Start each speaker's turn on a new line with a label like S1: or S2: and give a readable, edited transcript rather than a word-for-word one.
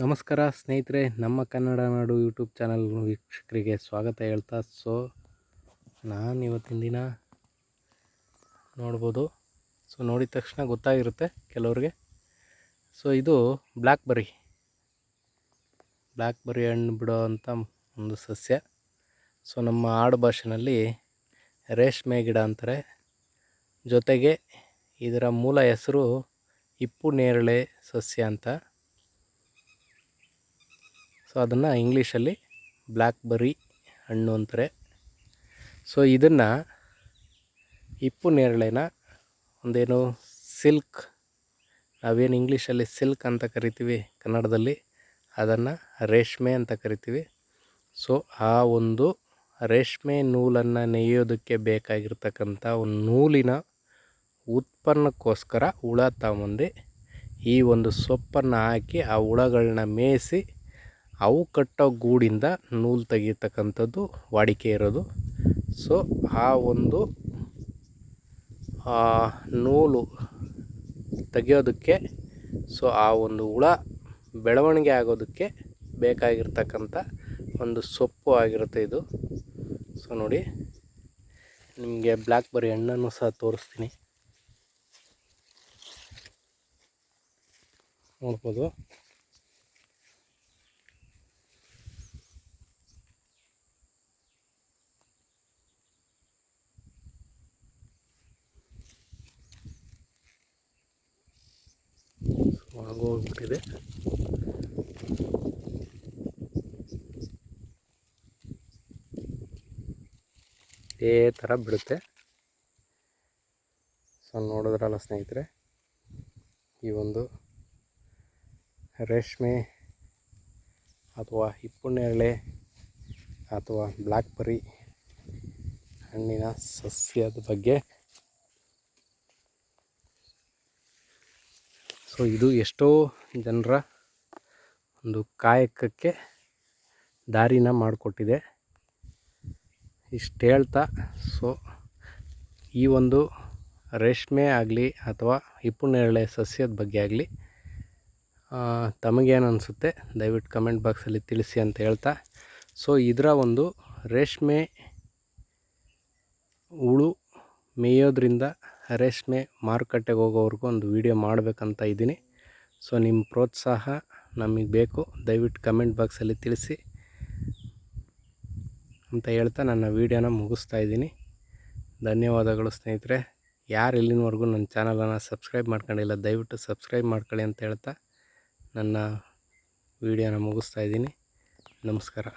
S1: ನಮಸ್ಕಾರ ಸ್ನೇಹಿತರೆ, ನಮ್ಮ ಕನ್ನಡ ನಾಡು ಯೂಟ್ಯೂಬ್ ಚಾನಲ್ ವೀಕ್ಷಕರಿಗೆ ಸ್ವಾಗತ ಹೇಳ್ತಾ. ನಾನು ಇವತ್ತಿನ ದಿನ ನೋಡ್ಬೋದು. ನೋಡಿದ ತಕ್ಷಣ ಗೊತ್ತಾಗಿರುತ್ತೆ ಕೆಲವ್ರಿಗೆ. ಇದು ಬ್ಲ್ಯಾಕ್ಬೆರ್ರಿ ಹಣ್ಣು ಬಿಡೋ ಅಂಥ ಒಂದು ಸಸ್ಯ. ನಮ್ಮ ಆಡು ಭಾಷೆಯಲ್ಲಿ ರೇಷ್ಮೆ ಗಿಡ ಅಂತಾರೆ. ಜೊತೆಗೆ ಇದರ ಮೂಲ ಹೆಸರು ಹಿಪ್ಪು ನೇರಳೆ ಸಸ್ಯ ಅಂತ. ಅದನ್ನು ಇಂಗ್ಲೀಷಲ್ಲಿ ಬ್ಲ್ಯಾಕ್ಬೆರ್ರಿ ಹಣ್ಣು ಅಂತಾರೆ. ಇದನ್ನು ಹಿಪ್ಪು ನೇರಳೆನ ಒಂದೇನು ಸಿಲ್ಕ್, ನಾವೇನು ಇಂಗ್ಲೀಷಲ್ಲಿ ಸಿಲ್ಕ್ ಅಂತ ಕರಿತೀವಿ, ಕನ್ನಡದಲ್ಲಿ ಅದನ್ನು ರೇಷ್ಮೆ ಅಂತ ಕರಿತೀವಿ. ಆ ಒಂದು ರೇಷ್ಮೆ ನೂಲನ್ನು ನೇಯೋದಕ್ಕೆ ಬೇಕಾಗಿರ್ತಕ್ಕಂಥ ಒಂದು ನೂಲಿನ ಉತ್ಪನ್ನಕ್ಕೋಸ್ಕರ ಹುಳ ತಗೊಂಡು ಈ ಒಂದು ಸೊಪ್ಪನ್ನು ಹಾಕಿ ಆ ಹುಳಗಳನ್ನ ಮೇಯಿಸಿ ಅವು ಕಟ್ಟೋ ಗೂಡಿಂದ ನೂಲು ತೆಗಿತಕ್ಕಂಥದ್ದು ವಾಡಿಕೆ ಇರೋದು. ಆ ಒಂದು ನೂಲು ತೆಗಿಯೋದಕ್ಕೆ ಆ ಒಂದು ಹುಳ ಬೆಳವಣಿಗೆ ಆಗೋದಕ್ಕೆ ಬೇಕಾಗಿರ್ತಕ್ಕಂಥ ಒಂದು ಸೊಪ್ಪು ಆಗಿರುತ್ತೆ ಇದು. ನೋಡಿ, ನಿಮಗೆ ಬ್ಲ್ಯಾಕ್ಬೆರ್ರಿ ಹಣ್ಣನ್ನು ಸಹ ತೋರಿಸ್ತೀನಿ, ನೋಡ್ಬೋದು. ಆಗೋಗ್ಬಿಟ್ಟಿದೆ. ಇದೇ ಥರ ಬಿಡುತ್ತೆ. ನೋಡಿದ್ರಲ್ಲ ಸ್ನೇಹಿತರೆ, ಈ ಒಂದು ರೇಷ್ಮೆ ಅಥವಾ ಹಿಪ್ಪು ನೇರಳೆ ಅಥವಾ ಬ್ಲ್ಯಾಕ್ಬೆರ್ರಿ ಹಣ್ಣಿನ ಸಸ್ಯದ ಬಗ್ಗೆ. ಇದು ಎಷ್ಟೋ ಜನರ ಒಂದು ಕಾಯಕಕ್ಕೆ ದಾರಿನ ಮಾಡಿಕೊಟ್ಟಿದೆ. ಇಷ್ಟು ಹೇಳ್ತಾ, ಈ ಒಂದು ರೇಷ್ಮೆ ಆಗಲಿ ಅಥವಾ ಹಿಪ್ಪು ನೇರಳೆ ಸಸ್ಯದ ಬಗ್ಗೆ ಆಗಲಿ ತಮಗೇನು ಅನಿಸುತ್ತೆ ದಯವಿಟ್ಟು ಕಮೆಂಟ್ ಬಾಕ್ಸಲ್ಲಿ ತಿಳಿಸಿ ಅಂತ ಹೇಳ್ತಾ, ಇದರ ಒಂದು ರೇಷ್ಮೆ ಹುಳು ಮೇಯೋದ್ರಿಂದ ರೇಷ್ಮೆ ಮಾರುಕಟ್ಟೆಗೆ ಹೋಗೋವರೆಗೂ ಒಂದು ವಿಡಿಯೋ ಮಾಡಬೇಕಂತ ಇದ್ದೀನಿ. ನಿಮ್ಮ ಪ್ರೋತ್ಸಾಹ ನಮಗೆ ಬೇಕು, ದಯವಿಟ್ಟು ಕಮೆಂಟ್ ಬಾಕ್ಸಲ್ಲಿ ತಿಳಿಸಿ ಅಂತ ಹೇಳ್ತಾ ನನ್ನ ವಿಡಿಯೋನ ಮುಗಿಸ್ತಾ ಇದ್ದೀನಿ. ಧನ್ಯವಾದಗಳು ಸ್ನೇಹಿತರೆ. ಯಾರು ಇಲ್ಲಿನವರೆಗೂ ನನ್ನ ಚಾನಲನ್ನು ಸಬ್ಸ್ಕ್ರೈಬ್ ಮಾಡ್ಕೊಂಡಿಲ್ಲ ದಯವಿಟ್ಟು ಸಬ್ಸ್ಕ್ರೈಬ್ ಮಾಡ್ಕೊಳ್ಳಿ ಅಂತ ಹೇಳ್ತಾ ನನ್ನ ವಿಡಿಯೋನ ಮುಗಿಸ್ತಾ ಇದ್ದೀನಿ. ನಮಸ್ಕಾರ.